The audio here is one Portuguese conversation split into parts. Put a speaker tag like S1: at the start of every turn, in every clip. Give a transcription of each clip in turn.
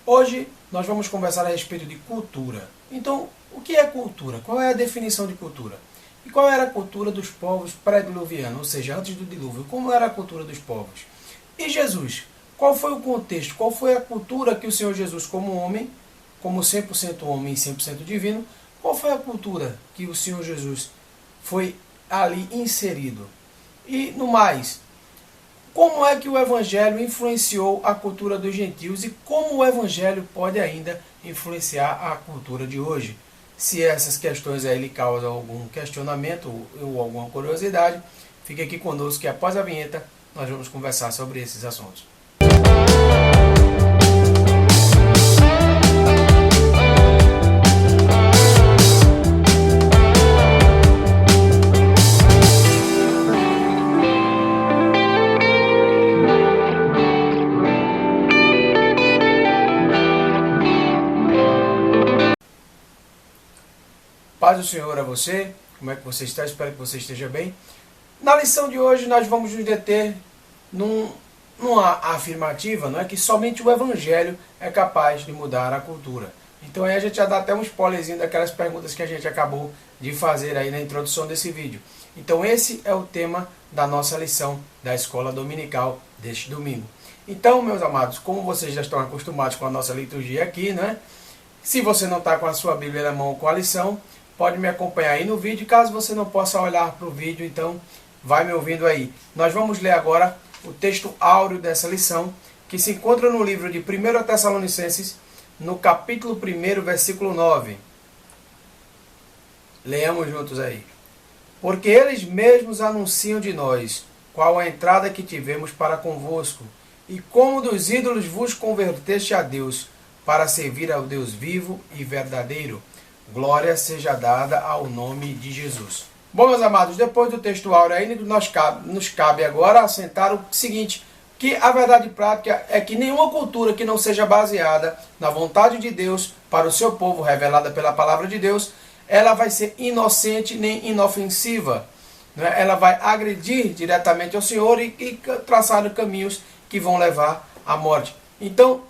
S1: Hoje nós vamos conversar a respeito de cultura. Então, o que é cultura? Qual é a definição de cultura? E qual era a cultura dos povos pré-diluvianos, ou seja, antes do dilúvio? Como era a cultura dos povos? E Jesus? Qual foi o contexto? Qual foi a cultura que o Senhor Jesus, como homem, como 100% homem e 100% divino, qual foi a cultura que o Senhor Jesus foi ali inserido? E, no mais, como é que o Evangelho influenciou a cultura dos gentios e como o Evangelho pode ainda influenciar a cultura de hoje? Se essas questões aí lhe causam algum questionamento ou alguma curiosidade, fique aqui conosco que após a vinheta nós vamos conversar sobre esses assuntos. Paz do Senhor a você, como é que você está? Espero que você esteja bem. Na lição de hoje nós vamos nos deter numa afirmativa, não é, que somente o Evangelho é capaz de mudar a cultura. Então aí a gente já dá até um spoilerzinho daquelas perguntas que a gente acabou de fazer aí na introdução desse vídeo. Então esse é o tema da nossa lição da Escola Dominical deste domingo. Então, meus amados, como vocês já estão acostumados com a nossa liturgia aqui, né? Se você não está com a sua Bíblia na mão ou com a lição, pode me acompanhar aí no vídeo. Caso você não possa olhar para o vídeo, então vai me ouvindo aí. Nós vamos ler agora o texto áureo dessa lição, que se encontra no livro de 1 Tessalonicenses, no capítulo 1, versículo 9. Leamos juntos aí. Porque eles mesmos anunciam de nós qual a entrada que tivemos para convosco, e como dos ídolos vos converteste a Deus, para servir ao Deus vivo e verdadeiro. Glória seja dada ao nome de Jesus. Bom, meus amados, depois do texto áureo aí, nos cabe agora assentar o seguinte, que a verdade prática é que nenhuma cultura que não seja baseada na vontade de Deus para o seu povo, revelada pela palavra de Deus, ela vai ser inocente nem inofensiva. Né? Ela vai agredir diretamente ao Senhor e traçar caminhos que vão levar à morte. Então,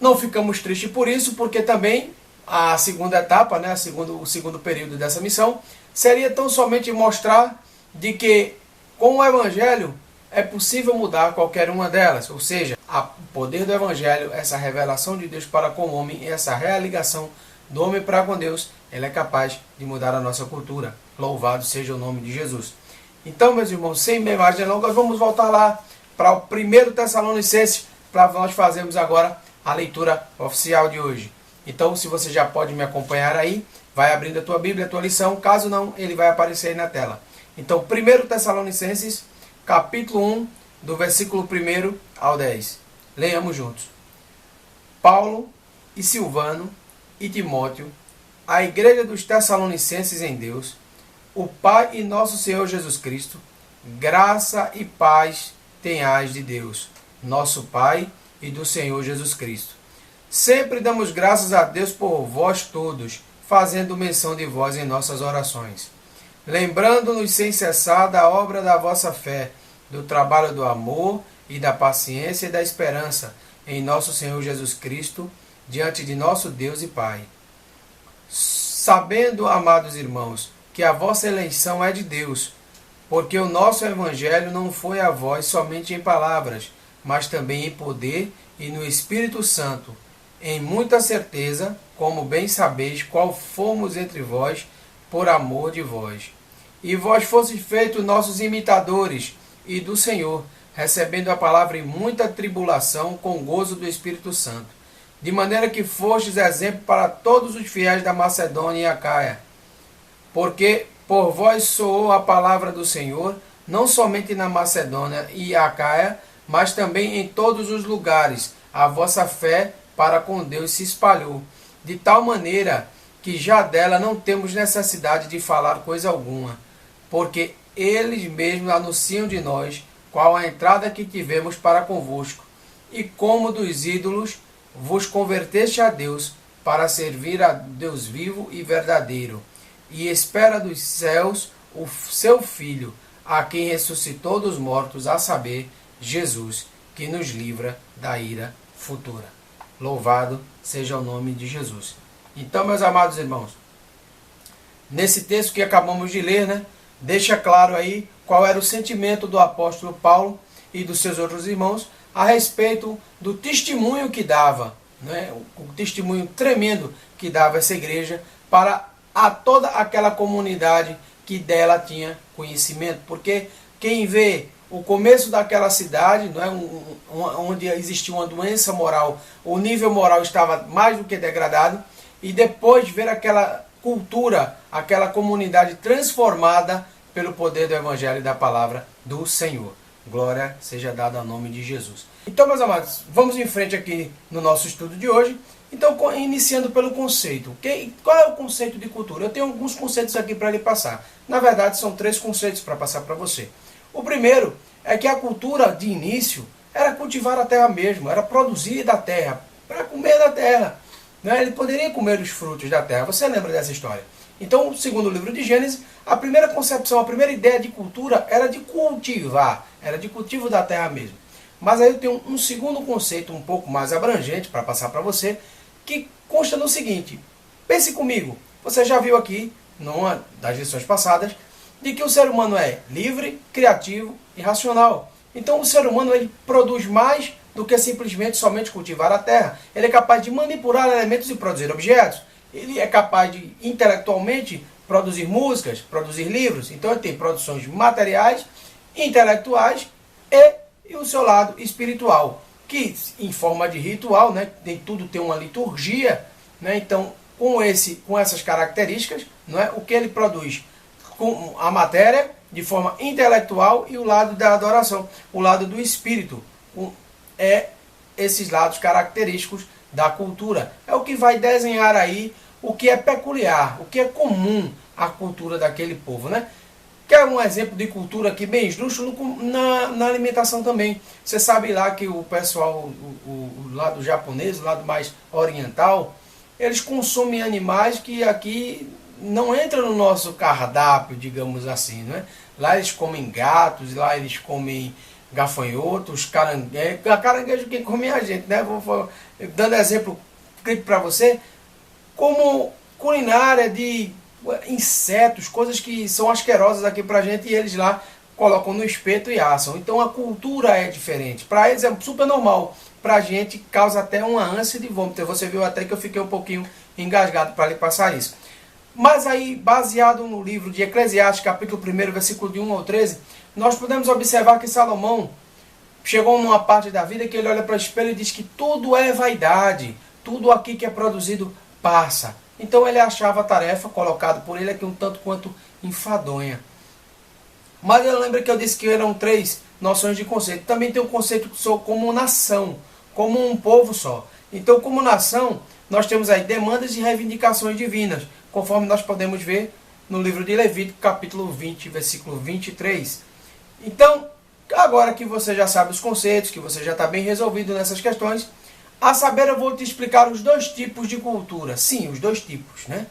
S1: não ficamos tristes por isso, porque também a segunda etapa, né, o segundo período dessa missão, seria tão somente mostrar de que com o Evangelho é possível mudar qualquer uma delas. Ou seja, o poder do Evangelho, essa revelação de Deus para com o homem, essa realigação do homem para com Deus, ela é capaz de mudar a nossa cultura. Louvado seja o nome de Jesus. Então, meus irmãos, sem mais delongas, vamos voltar lá para o 1 Tessalonicenses, para nós fazermos agora a leitura oficial de hoje. Então, se você já pode me acompanhar aí, vai abrindo a tua Bíblia, a tua lição. Caso não, ele vai aparecer aí na tela. Então, 1 Tessalonicenses, capítulo 1, do versículo 1 ao 10. Leiamos juntos. Paulo e Silvano e Timóteo, a igreja dos Tessalonicenses em Deus, o Pai e nosso Senhor Jesus Cristo, graça e paz tenhais de Deus, nosso Pai e do Senhor Jesus Cristo. Sempre damos graças a Deus por vós todos, fazendo menção de vós em nossas orações, lembrando-nos sem cessar da obra da vossa fé, do trabalho do amor e da paciência e da esperança em nosso Senhor Jesus Cristo, diante de nosso Deus e Pai. Sabendo, amados irmãos, que a vossa eleição é de Deus, porque o nosso Evangelho não foi a vós somente em palavras, mas também em poder e no Espírito Santo, em muita certeza, como bem sabeis, qual fomos entre vós, por amor de vós. E vós fostes feitos nossos imitadores, e do Senhor, recebendo a palavra em muita tribulação, com gozo do Espírito Santo. De maneira que fostes exemplo para todos os fiéis da Macedônia e Acaia. Porque por vós soou a palavra do Senhor, não somente na Macedônia e Acaia, mas também em todos os lugares. A vossa fé para com Deus se espalhou, de tal maneira que já dela não temos necessidade de falar coisa alguma, porque eles mesmos anunciam de nós qual a entrada que tivemos para convosco, e como dos ídolos vos converteste a Deus, para servir a Deus vivo e verdadeiro, e espera dos céus o seu Filho, a quem ressuscitou dos mortos, a saber, Jesus, que nos livra da ira futura. Louvado seja o nome de Jesus. Então, meus amados irmãos, nesse texto que acabamos de ler, né, deixa claro aí qual era o sentimento do apóstolo Paulo e dos seus outros irmãos a respeito do testemunho que dava, né, o testemunho tremendo que dava essa igreja para a toda aquela comunidade que dela tinha conhecimento. Porque quem vê o começo daquela cidade, não é, onde existia uma doença moral, o nível moral estava mais do que degradado, e depois ver aquela cultura, aquela comunidade transformada pelo poder do Evangelho e da palavra do Senhor. Glória seja dada ao nome de Jesus. Então, meus amados, vamos em frente aqui no nosso estudo de hoje. Então, iniciando pelo conceito. Qual é o conceito de cultura? Eu tenho alguns conceitos aqui para lhe passar. Na verdade, são 3 conceitos para passar para você. O primeiro é que a cultura de início era cultivar a terra mesmo, era produzir da terra, para comer da terra. Né? Ele poderia comer os frutos da terra. Você lembra dessa história? Então, segundo o livro de Gênesis, a primeira concepção, a primeira ideia de cultura era de cultivar, era de cultivo da terra mesmo. Mas aí eu tenho um segundo conceito um pouco mais abrangente para passar para você, que consta no seguinte. Pense comigo, você já viu aqui, numa das lições passadas, de que o ser humano é livre, criativo e racional. Então o ser humano ele produz mais do que simplesmente somente cultivar a terra. Ele é capaz de manipular elementos e produzir objetos. Ele é capaz de intelectualmente produzir músicas, produzir livros. Então ele tem produções materiais, intelectuais e o seu lado espiritual, que em forma de ritual, né, tudo tem uma liturgia, né, então com essas características, né, o que ele produz com a matéria de forma intelectual e o lado da adoração, o lado do espírito, esses lados característicos da cultura. É o que vai desenhar aí o que é peculiar, o que é comum à cultura daquele povo, né? Quer um exemplo de cultura aqui bem esdrúxulo na alimentação também. Você sabe lá que o pessoal, o lado japonês, o lado mais oriental, eles consomem animais que aqui não entram no nosso cardápio, digamos assim, né? Lá eles comem gatos, lá eles comem gafanhotos, caranguejos. Caranguejo quem come é a gente, né? Dando exemplo para você, como culinária de insetos, coisas que são asquerosas aqui pra gente e eles lá colocam no espeto e assam. Então a cultura é diferente. Para eles é super normal. Pra gente causa até uma ânsia de vômito. Você viu até que eu fiquei um pouquinho engasgado para lhe passar isso. Mas aí, baseado no livro de Eclesiastes, capítulo 1, versículo de 1 ao 13, nós podemos observar que Salomão chegou numa parte da vida que ele olha para o espelho e diz que tudo é vaidade, tudo aqui que é produzido passa. Então ele achava a tarefa colocada por ele aqui um tanto quanto enfadonha. Mas eu lembro que eu disse que eram 3 noções de conceito. Também tem um conceito que sou como nação, como um povo só. Então, como nação, nós temos aí demandas e reivindicações divinas, conforme nós podemos ver no livro de Levítico, capítulo 20, versículo 23. Então, agora que você já sabe os conceitos, que você já está bem resolvido nessas questões, a saber, eu vou te explicar os 2 tipos de cultura. Sim, os 2 tipos, né?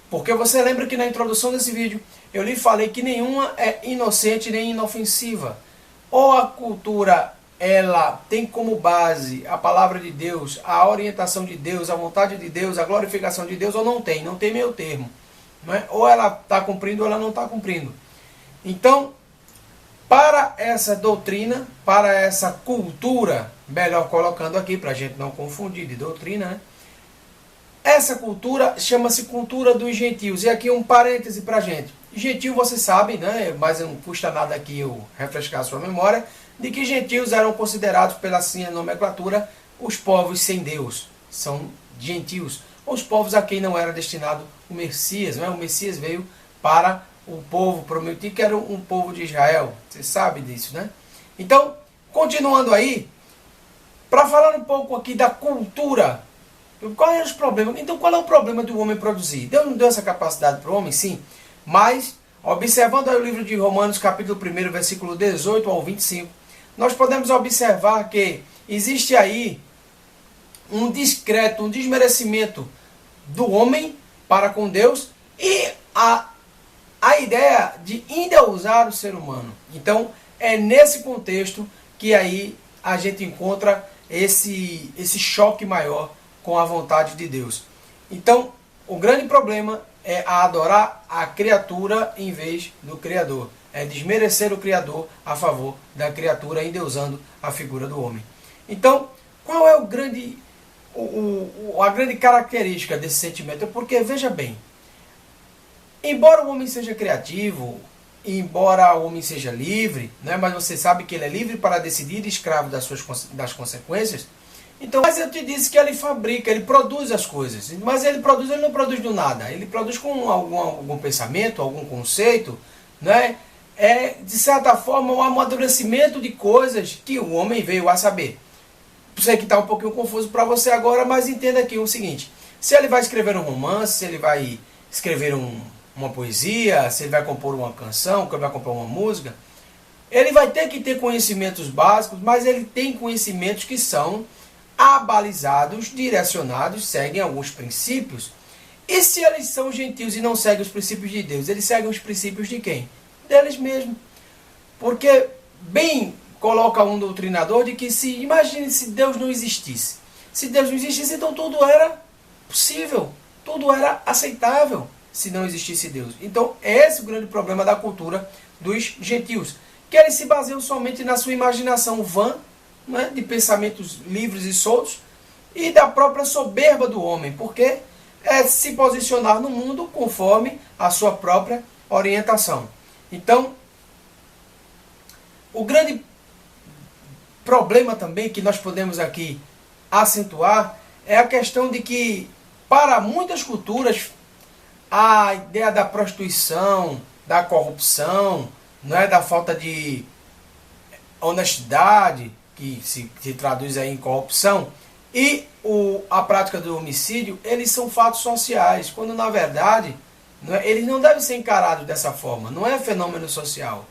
S1: Porque você lembra que na introdução desse vídeo eu lhe falei que nenhuma é inocente nem inofensiva. Ou a cultura ela tem como base a palavra de Deus, a orientação de Deus, a vontade de Deus, a glorificação de Deus, ou não tem meio termo. Não é? Ou ela está cumprindo ou ela não está cumprindo. Então, para essa doutrina, para essa cultura, melhor colocando aqui, para a gente não confundir de doutrina, né? Essa cultura chama-se cultura dos gentios. E aqui um parêntese para a gente. Gentio, você sabe, né? Mas não custa nada aqui eu refrescar a sua memória, de que gentios eram considerados pela sua nomenclatura os povos sem Deus. São gentios. Os povos a quem não era destinado o Messias. Não é? O Messias veio para o povo prometido, que era um povo de Israel. Você sabe disso, né? Então, continuando aí, para falar um pouco aqui da cultura, qual é os problemas? Então, qual é o problema do homem produzir? Deus não deu essa capacidade para o homem? Sim. Mas, observando aí o livro de Romanos, capítulo 1, versículo 18 ao 25, nós podemos observar que existe aí um discreto, um desmerecimento do homem para com Deus e a ideia de endeusar o ser humano. Então, é nesse contexto que aí a gente encontra esse choque maior com a vontade de Deus. Então, o grande problema é adorar a criatura em vez do Criador. É desmerecer o Criador a favor da criatura, endeusando a figura do homem. Então, qual é a grande característica desse sentimento? Porque, veja bem, embora o homem seja criativo, embora o homem seja livre, né, mas você sabe que ele é livre para decidir, escravo das consequências. Então, mas eu te disse que ele fabrica, ele produz as coisas. Mas ele não produz do nada. Ele produz com algum pensamento, algum conceito, né? É, de certa forma, um amadurecimento de coisas que o homem veio a saber. Sei que está um pouquinho confuso para você agora, mas entenda aqui o seguinte. Se ele vai escrever um romance, se ele vai escrever uma poesia, se ele vai compor uma canção, se ele vai compor uma música, ele vai ter que ter conhecimentos básicos, mas ele tem conhecimentos que são abalizados, direcionados, seguem alguns princípios. E se eles são gentios e não seguem os princípios de Deus, eles seguem os princípios de quem? Deles mesmos. Porque bem coloca um doutrinador de que imagine se Deus não existisse. Se Deus não existisse, então tudo era possível, tudo era aceitável se não existisse Deus. Então esse é o grande problema da cultura dos gentios, que eles se baseiam somente na sua imaginação vã, né, de pensamentos livres e soltos, e da própria soberba do homem, porque é se posicionar no mundo conforme a sua própria orientação. Então, o grande problema também que nós podemos aqui acentuar é a questão de que, para muitas culturas, a ideia da prostituição, da corrupção, não é, da falta de honestidade, que se traduz aí em corrupção, e a prática do homicídio, eles são fatos sociais, quando na verdade eles não devem ser encarados dessa forma, não é fenômeno social.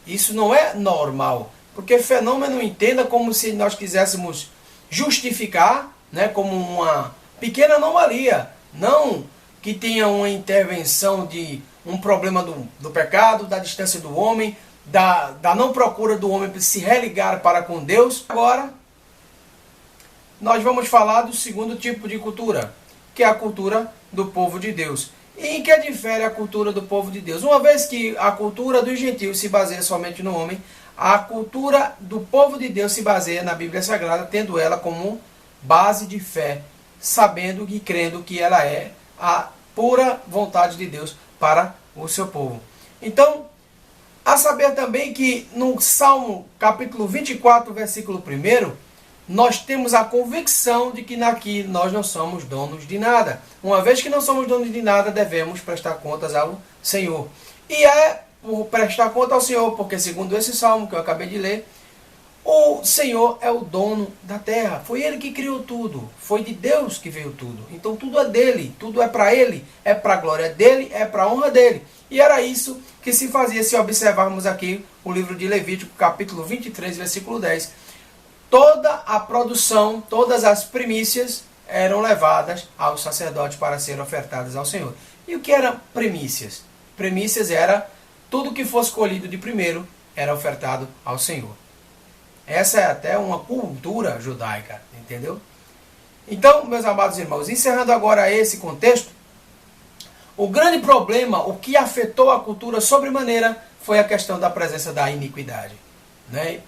S1: Isso não é normal, porque fenômeno entenda como se nós quiséssemos justificar, né, como uma pequena anomalia, não que tenha uma intervenção de um problema do pecado, da distância do homem, da não procura do homem para se religar para com Deus. Agora, nós vamos falar do segundo tipo de cultura, que é a cultura do povo de Deus. E em que difere a cultura do povo de Deus? Uma vez que a cultura dos gentios se baseia somente no homem, a cultura do povo de Deus se baseia na Bíblia Sagrada, tendo ela como base de fé, sabendo e crendo que ela é a pura vontade de Deus para o seu povo. Então, a saber também que no Salmo capítulo 24, versículo 1, nós temos a convicção de que aqui nós não somos donos de nada. Uma vez que não somos donos de nada, devemos prestar contas ao Senhor. E é por prestar conta ao Senhor, porque segundo esse Salmo que eu acabei de ler, o Senhor é o dono da terra. Foi Ele que criou tudo. Foi de Deus que veio tudo. Então tudo é dele, tudo é para Ele, é para a glória dele, é para a honra dele. E era isso que se fazia se observarmos aqui o livro de Levítico, capítulo 23, versículo 10. Toda a produção, todas as primícias eram levadas aos sacerdotes para serem ofertadas ao Senhor. E o que eram primícias? Primícias era tudo que fosse colhido de primeiro era ofertado ao Senhor. Essa é até uma cultura judaica, entendeu? Então, meus amados irmãos, encerrando agora esse contexto, o grande problema, o que afetou a cultura sobremaneira, foi a questão da presença da iniquidade, né?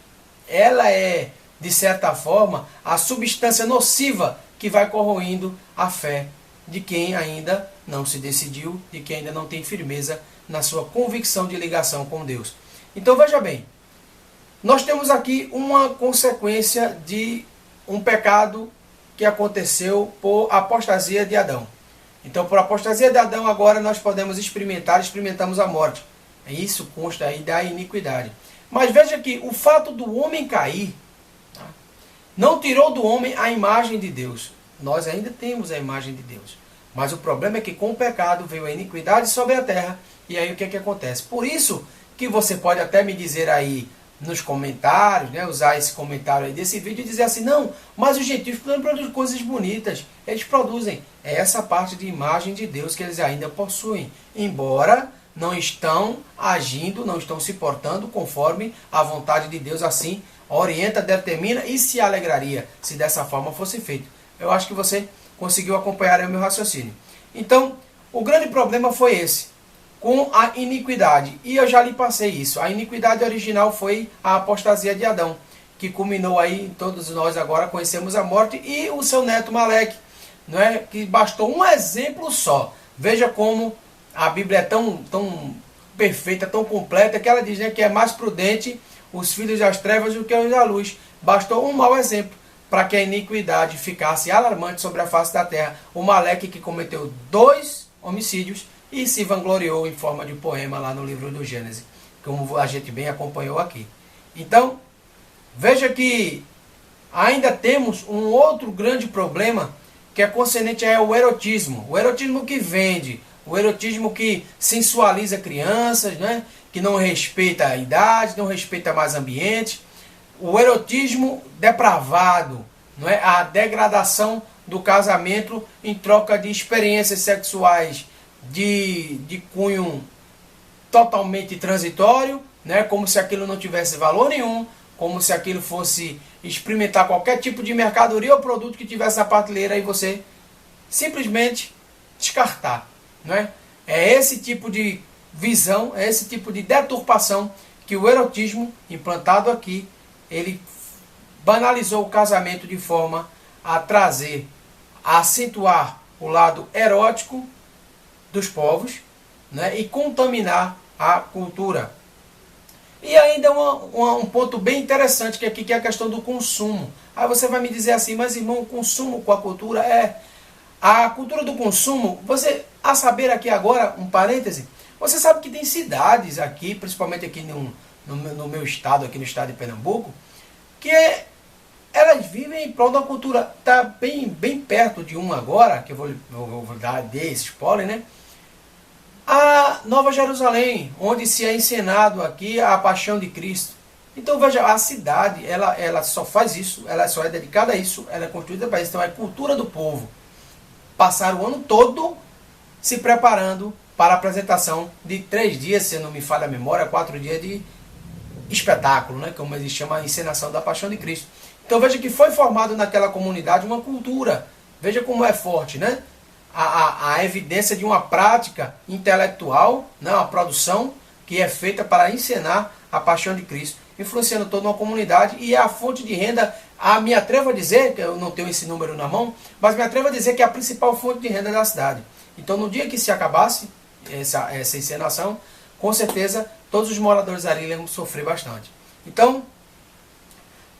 S1: Ela é, de certa forma, a substância nociva que vai corroindo a fé de quem ainda não se decidiu, de quem ainda não tem firmeza na sua convicção de ligação com Deus. Então veja bem, nós temos aqui uma consequência de um pecado que aconteceu por apostasia de Adão. Então, por apostasia de Adão, agora nós podemos experimentamos a morte. Isso consta aí da iniquidade. Mas veja que o fato do homem cair, tá, não tirou do homem a imagem de Deus. Nós ainda temos a imagem de Deus. Mas o problema é que com o pecado veio a iniquidade sobre a terra. E aí o que é que acontece? Por isso que você pode até me dizer aí nos comentários, né, usar esse comentário aí desse vídeo e dizer assim, não, mas os gentios produzem coisas bonitas. Eles produzem essa parte de imagem de Deus que eles ainda possuem. Embora não estão agindo, não estão se portando conforme a vontade de Deus, assim orienta, determina e se alegraria se dessa forma fosse feito. Eu acho que você conseguiu acompanhar o meu raciocínio. Então, o grande problema foi esse, com a iniquidade. E eu já lhe passei isso. A iniquidade original foi a apostasia de Adão, que culminou aí, todos nós agora conhecemos a morte, e o seu neto Maleque, não é? Que bastou um exemplo só. Veja como a Bíblia é tão perfeita, tão completa, que ela diz, né, que é mais prudente os filhos das trevas do que os da luz. Bastou um mau exemplo para que a iniquidade ficasse alarmante sobre a face da terra. O Maleque, que cometeu 2 homicídios e se vangloriou em forma de poema lá no livro do Gênesis, como a gente bem acompanhou aqui. Então, veja que ainda temos um outro grande problema, que é concernente ao erotismo. O erotismo que vende, o erotismo que sensualiza crianças, né? Que não respeita a idade, não respeita mais ambiente. O erotismo depravado, não é? A degradação do casamento em troca de experiências sexuais de cunho totalmente transitório, né? Como se aquilo não tivesse valor nenhum, como se aquilo fosse experimentar qualquer tipo de mercadoria ou produto que tivesse na prateleira e você simplesmente descartar, não é? É esse tipo de visão, é esse tipo de deturpação que o erotismo implantado aqui, ele banalizou o casamento de forma a trazer, a acentuar o lado erótico dos povos, né, e contaminar a cultura. E ainda um ponto bem interessante que aqui, que é a questão do consumo. Aí você vai me dizer assim, mas irmão, o consumo com a cultura é... A cultura do consumo, você, a saber aqui agora, um parêntese, você sabe que tem cidades aqui, principalmente aqui no meu estado, aqui no estado de Pernambuco, que elas vivem em prol da cultura. Está bem perto de um agora, que eu vou dar esse spoiler, né? A Nova Jerusalém, onde se é encenado aqui a Paixão de Cristo. Então veja, a cidade, ela só faz isso, ela só é dedicada a isso, ela é construída para isso, então é cultura do povo. Passar o ano todo se preparando para a apresentação de 3 dias, se não me falha a memória, 4 dias de espetáculo, né? Como eles chamam a encenação da Paixão de Cristo. Então veja que foi formado naquela comunidade uma cultura. Veja como é forte, né? A evidência de uma prática intelectual, né? Uma produção que é feita para encenar a Paixão de Cristo, influenciando toda uma comunidade, e é a fonte de renda, me atrevo a dizer, que eu não tenho esse número na mão, mas me atrevo a dizer que é a principal fonte de renda da cidade. Então no dia que se acabasse essa encenação, com certeza todos os moradores ali iam sofrer bastante. Então,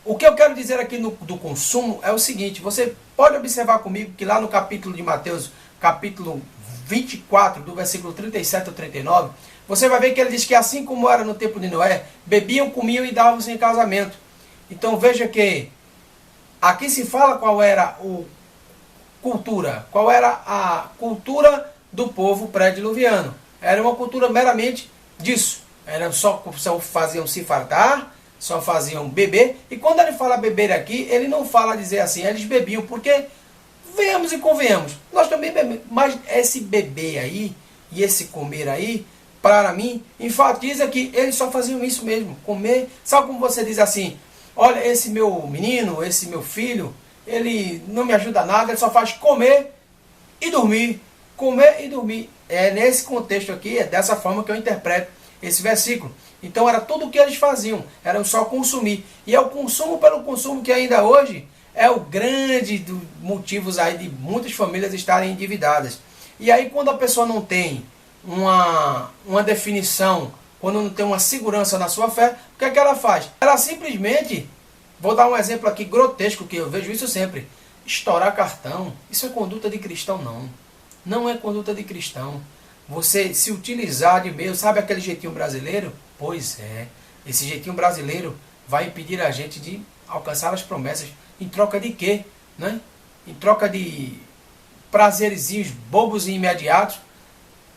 S1: o que eu quero dizer aqui do consumo é o seguinte: você pode observar comigo que lá no capítulo de Mateus, capítulo 24, do versículo 37 ao 39, você vai ver que ele diz que assim como era no tempo de Noé, bebiam, comiam e davam-se em casamento. Então veja que aqui se fala qual era qual era a cultura do povo pré-diluviano. Era uma cultura meramente disso. Só faziam se fartar, só faziam beber. E quando ele fala beber aqui, ele não fala dizer assim, eles bebiam, porque venhamos e convenhamos, nós também bebemos. Mas esse beber aí e esse comer aí, para mim, enfatiza que eles só faziam isso mesmo, comer. Sabe como você diz assim, olha, esse meu menino, esse meu filho, ele não me ajuda nada, ele só faz comer e dormir. Comer e dormir. É nesse contexto aqui, é dessa forma que eu interpreto esse versículo. Então era tudo o que eles faziam, era só consumir. E é o consumo pelo consumo que ainda hoje é o grande dos motivos aí de muitas famílias estarem endividadas. E aí quando a pessoa não tem uma definição, quando não tem uma segurança na sua fé, o que é que ela faz? Ela simplesmente, vou dar um exemplo aqui grotesco, que eu vejo isso sempre, estourar cartão. Isso é conduta de cristão? Não. Não é conduta de cristão. Você se utilizar de meio, sabe aquele jeitinho brasileiro? Pois é, esse jeitinho brasileiro vai impedir a gente de alcançar as promessas. Em troca de quê? Né? Em troca de prazerezinhos bobos e imediatos,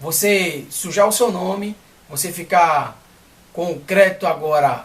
S1: você sujar o seu nome, você ficar com o crédito agora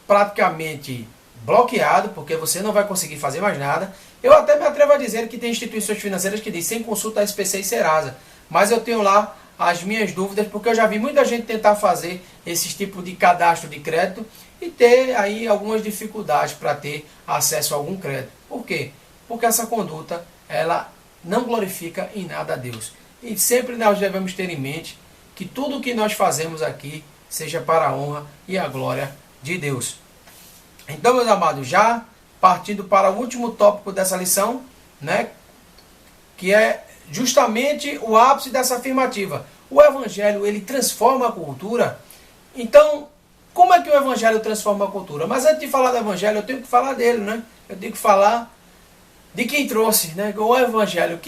S1: praticamente bloqueado, porque você não vai conseguir fazer mais nada. Eu até me atrevo a dizer que tem instituições financeiras que dizem sem consulta SPC e Serasa, mas eu tenho lá as minhas dúvidas, porque eu já vi muita gente tentar fazer esse tipo de cadastro de crédito e ter aí algumas dificuldades para ter acesso a algum crédito. Por quê? Porque essa conduta, ela não glorifica em nada a Deus. E sempre nós devemos ter em mente que tudo o que nós fazemos aqui seja para a honra e a glória de Deus. Então, meus amados, já partindo para o último tópico dessa lição, né, que é justamente o ápice dessa afirmativa. O Evangelho, ele transforma a cultura. Então, como é que o Evangelho transforma a cultura? Mas antes de falar do Evangelho, eu tenho que falar dele, né? Eu tenho que falar de quem trouxe, né? O Evangelho.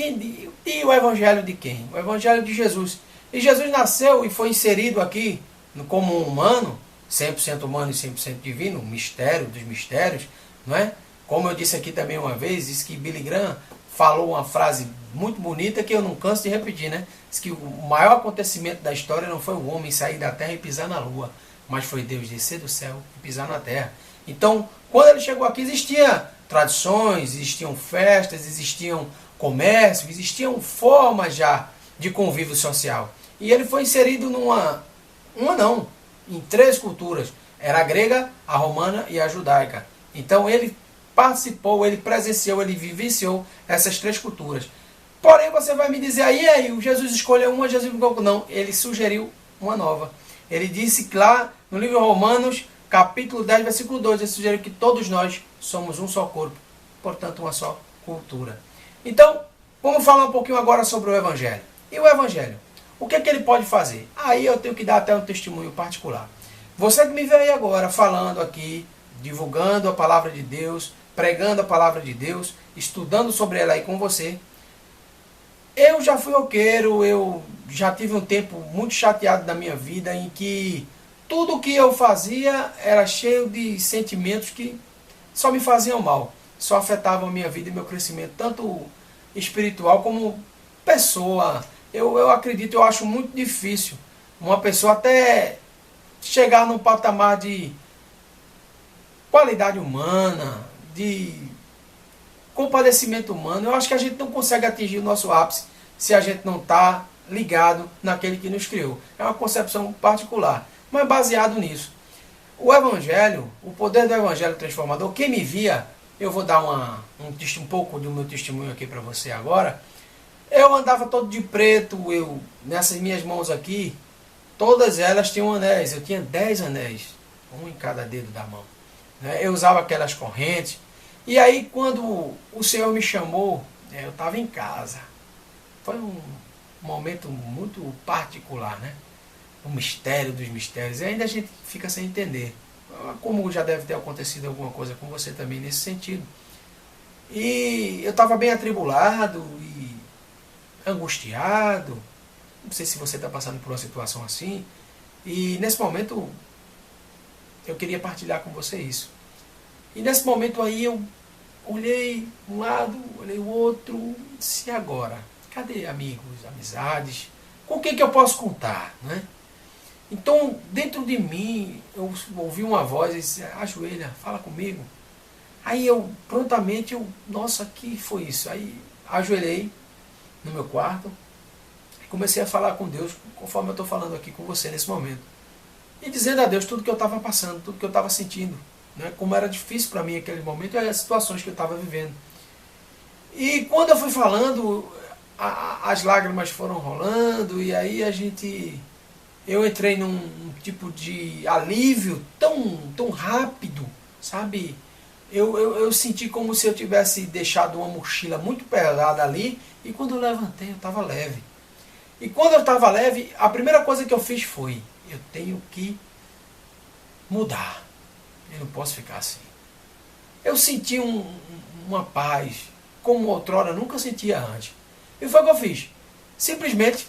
S1: E o Evangelho de quem? O Evangelho de Jesus. E Jesus nasceu e foi inserido aqui como um humano, 100% humano e 100% divino, um mistério dos mistérios, não é? Como eu disse aqui também uma vez, disse que Billy Graham falou uma frase muito bonita que eu não canso de repetir, né? Diz que o maior acontecimento da história não foi o homem sair da terra e pisar na lua, mas foi Deus descer do céu e pisar na terra. Então, quando ele chegou aqui, existiam tradições, existiam festas, existiam comércio, existiam formas já de convívio social. E ele foi inserido em 3 culturas. Era a grega, a romana e a judaica. Então ele participou, ele presenciou, ele vivenciou essas 3 culturas. Porém, você vai me dizer, aí, o Jesus escolheu uma, Jesus não. Ele sugeriu uma nova. Ele disse que lá no livro Romanos, capítulo 10, versículo 2, ele sugeriu que todos nós somos um só corpo, portanto uma só cultura. Então, vamos falar um pouquinho agora sobre o Evangelho. E o Evangelho? O que é que ele pode fazer? Aí eu tenho que dar até um testemunho particular. Você que me vê aí agora falando aqui, divulgando a palavra de Deus, pregando a palavra de Deus, estudando sobre ela aí com você. Eu já fui roqueiro, eu já tive um tempo muito chateado da minha vida em que tudo o que eu fazia era cheio de sentimentos que só me faziam mal, só afetavam a minha vida e meu crescimento, tanto espiritual como pessoa. Eu acredito, eu acho muito difícil uma pessoa até chegar num patamar de qualidade humana, de compadecimento humano. Eu acho que a gente não consegue atingir o nosso ápice se a gente não está ligado naquele que nos criou. É uma concepção particular, mas baseado nisso. O Evangelho, o poder do Evangelho transformador, quem me via, eu vou dar um pouco do meu testemunho aqui para você agora. Eu andava todo de preto, nessas minhas mãos aqui, todas elas tinham anéis. Eu tinha 10 anéis, um em cada dedo da mão. Eu usava aquelas correntes. E aí, quando o Senhor me chamou, eu estava em casa. Foi um momento muito particular, né? O mistério dos mistérios. E ainda a gente fica sem entender. Como já deve ter acontecido alguma coisa com você também nesse sentido. E eu estava bem atribulado e angustiado. Não sei se você está passando por uma situação assim. E nesse momento eu queria partilhar com você isso. E nesse momento aí eu olhei um lado, olhei o outro, disse, e agora? Cadê amigos, amizades? Com quem que eu posso contar, né? Então, dentro de mim, eu ouvi uma voz e disse, ajoelha, fala comigo. Aí prontamente, nossa, que foi isso? Aí ajoelhei no meu quarto e comecei a falar com Deus, conforme eu estou falando aqui com você nesse momento. E dizendo a Deus tudo que eu estava passando, tudo que eu estava sentindo. Né, como era difícil para mim aquele momento e as situações que eu estava vivendo. E quando eu fui falando, as lágrimas foram rolando e aí eu entrei num tipo de alívio tão rápido, sabe? Eu senti como se eu tivesse deixado uma mochila muito pesada ali e quando eu levantei eu estava leve. E quando eu estava leve, a primeira coisa que eu fiz foi, eu tenho que mudar. Eu não posso ficar assim. Eu senti uma paz, como outrora nunca sentia antes. E foi o que eu fiz. Simplesmente,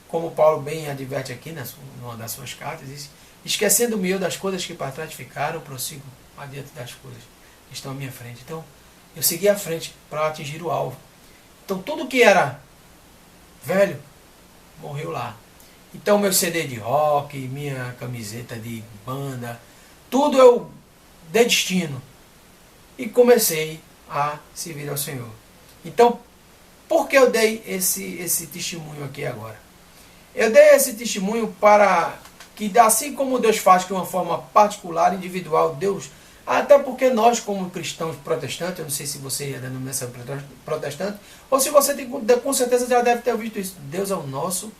S1: como Paulo bem adverte aqui, numa das suas cartas, diz, esquecendo-me eu das coisas que para trás ficaram, prossigo adiante das coisas que estão à minha frente. Então, eu segui à frente para atingir o alvo. Então, tudo que era velho, morreu lá. Então, meu CD de rock, minha camiseta de banda, tudo eu dei destino e comecei a servir ao Senhor. Então, por que eu dei esse testemunho aqui agora? Eu dei esse testemunho para que, assim como Deus faz de uma forma particular, individual, Deus, até porque nós, como cristãos protestantes, eu não sei se você é da denominação protestante, ou se você tem, com certeza já deve ter visto isso, Deus é o nosso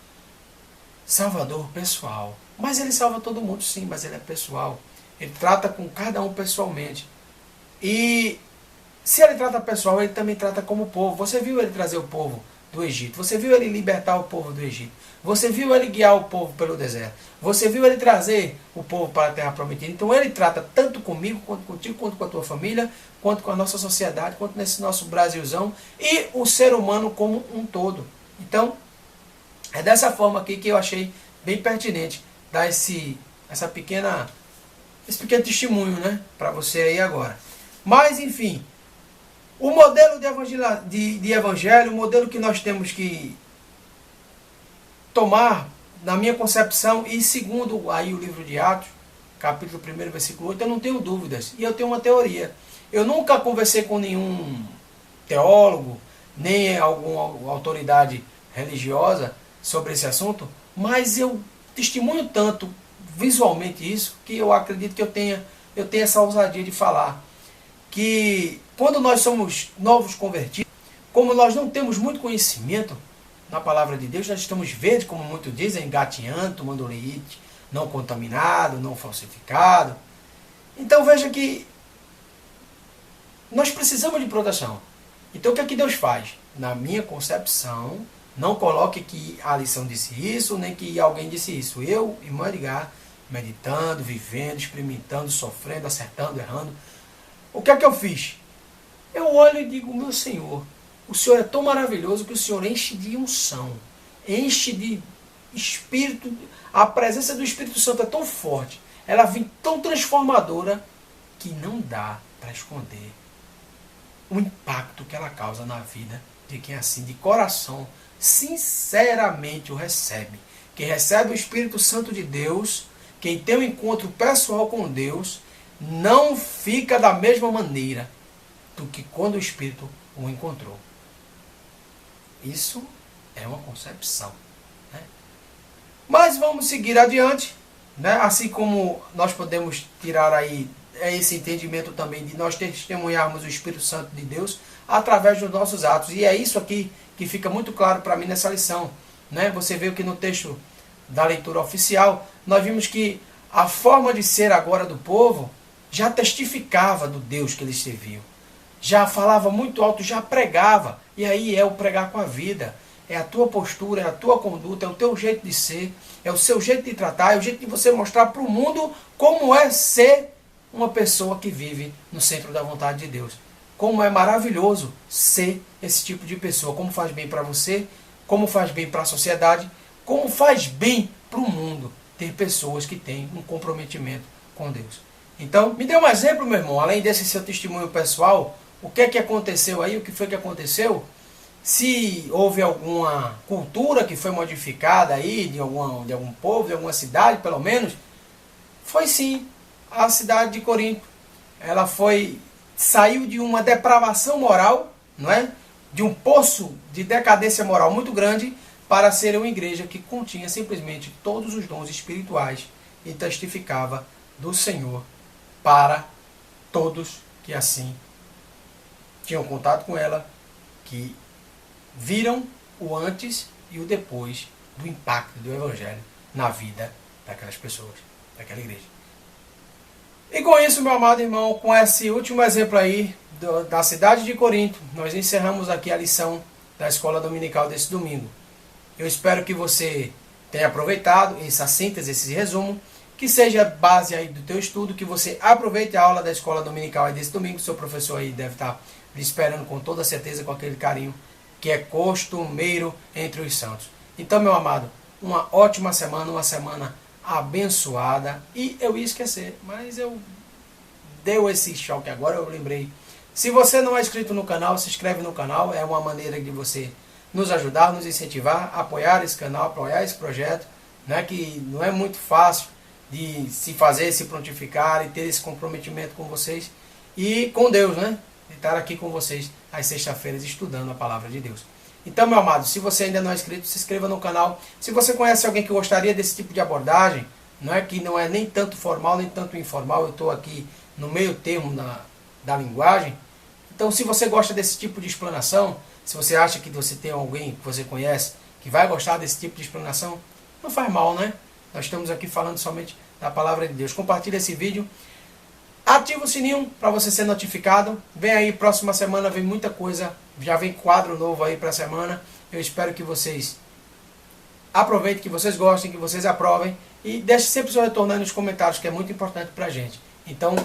S1: Salvador pessoal. Mas Ele salva todo mundo, sim, mas Ele é pessoal. Ele trata com cada um pessoalmente. E se Ele trata pessoal, Ele também trata como povo. Você viu Ele trazer o povo do Egito. Você viu Ele libertar o povo do Egito. Você viu Ele guiar o povo pelo deserto. Você viu Ele trazer o povo para a terra prometida. Então Ele trata tanto comigo, quanto contigo, quanto com a tua família, quanto com a nossa sociedade, quanto nesse nosso Brasilzão e o ser humano como um todo. Então, é dessa forma aqui que eu achei bem pertinente dar esse pequeno testemunho, né, para você aí agora. Mas, enfim, o modelo de evangelho, o modelo que nós temos que tomar, na minha concepção, e segundo aí o livro de Atos, capítulo 1, versículo 8, eu não tenho dúvidas, e eu tenho uma teoria. Eu nunca conversei com nenhum teólogo, nem alguma autoridade religiosa sobre esse assunto, mas eu testemunho tanto visualmente isso, que eu acredito que eu tenho essa ousadia de falar, que quando nós somos novos convertidos, como nós não temos muito conhecimento na palavra de Deus, nós estamos verdes, como muitos dizem, engatinhando, tomando leite, não contaminado, não falsificado. Então veja que nós precisamos de proteção. Então o que é que Deus faz? Na minha concepção, não coloque que a lição disse isso, nem que alguém disse isso. Eu, irmã Edgar, meditando, vivendo, experimentando, sofrendo, acertando, errando. O que é que eu fiz? Eu olho e digo, meu Senhor, o Senhor é tão maravilhoso que o Senhor enche de unção, enche de Espírito, a presença do Espírito Santo é tão forte, ela vem tão transformadora, que não dá para esconder o impacto que ela causa na vida de quem assim, de coração, sinceramente o recebe. Quem recebe o Espírito Santo de Deus, quem tem um encontro pessoal com Deus, não fica da mesma maneira do que quando o Espírito o encontrou. Isso é uma concepção, né? Mas vamos seguir adiante, né? Assim como nós podemos tirar aí esse entendimento também de nós testemunharmos o Espírito Santo de Deus através dos nossos atos. E é isso aqui que fica muito claro para mim nessa lição, né? Você vê que no texto da leitura oficial, nós vimos que a forma de ser agora do povo já testificava do Deus que eles serviam. Já falava muito alto, já pregava. E aí é o pregar com a vida. É a tua postura, é a tua conduta, é o teu jeito de ser, é o seu jeito de tratar, é o jeito de você mostrar para o mundo como é ser uma pessoa que vive no centro da vontade de Deus. Como é maravilhoso ser esse tipo de pessoa. Como faz bem para você, como faz bem para a sociedade, como faz bem para o mundo ter pessoas que têm um comprometimento com Deus. Então, me dê um exemplo, meu irmão, além desse seu testemunho pessoal, o que é que aconteceu aí, o que foi que aconteceu? Se houve alguma cultura que foi modificada aí, de algum povo, de alguma cidade, pelo menos, foi sim a cidade de Corinto. Ela saiu de uma depravação moral, não é? De um poço de decadência moral muito grande, para ser uma igreja que continha simplesmente todos os dons espirituais e testificava do Senhor para todos que assim tinham contato com ela, que viram o antes e o depois do impacto do Evangelho na vida daquelas pessoas, daquela igreja. E com isso, meu amado irmão, com esse último exemplo aí da cidade de Corinto, nós encerramos aqui a lição da escola dominical desse domingo. Eu espero que você tenha aproveitado essa síntese, esse resumo, que seja base aí do teu estudo, que você aproveite a aula da escola dominical aí desse domingo. O seu professor aí deve estar lhe esperando com toda certeza, com aquele carinho que é costumeiro entre os santos. Então, meu amado, uma ótima semana, uma semana abençoada. E eu ia esquecer, mas deu esse choque agora, eu lembrei. Se você não é inscrito no canal, se inscreve no canal, é uma maneira de você nos ajudar, nos incentivar, apoiar esse canal, apoiar esse projeto, né, que não é muito fácil de se fazer, se prontificar e ter esse comprometimento com vocês e com Deus, né? Estar aqui com vocês às sextas-feiras estudando a palavra de Deus. Então, meu amado, se você ainda não é inscrito, se inscreva no canal. Se você conhece alguém que gostaria desse tipo de abordagem, que não é nem tanto formal, nem tanto informal, eu estou aqui no meio termo da linguagem. Então, se você gosta desse tipo de explanação, se você acha que você tem alguém que você conhece que vai gostar desse tipo de explanação, não faz mal, né? Nós estamos aqui falando somente da palavra de Deus. Compartilhe esse vídeo. Ativa o sininho para você ser notificado. Vem aí, próxima semana vem muita coisa. Já vem quadro novo aí para a semana. Eu espero que vocês aproveitem, que vocês gostem, que vocês aprovem. E deixe sempre seu retorno aí nos comentários, que é muito importante para a gente. Então,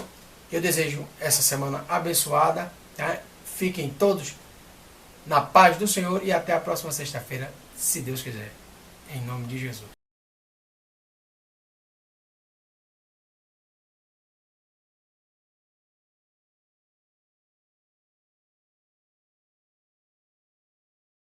S1: eu desejo essa semana abençoada. Tá? Fiquem todos na paz do Senhor e até a próxima sexta-feira, se Deus quiser. Em nome de Jesus.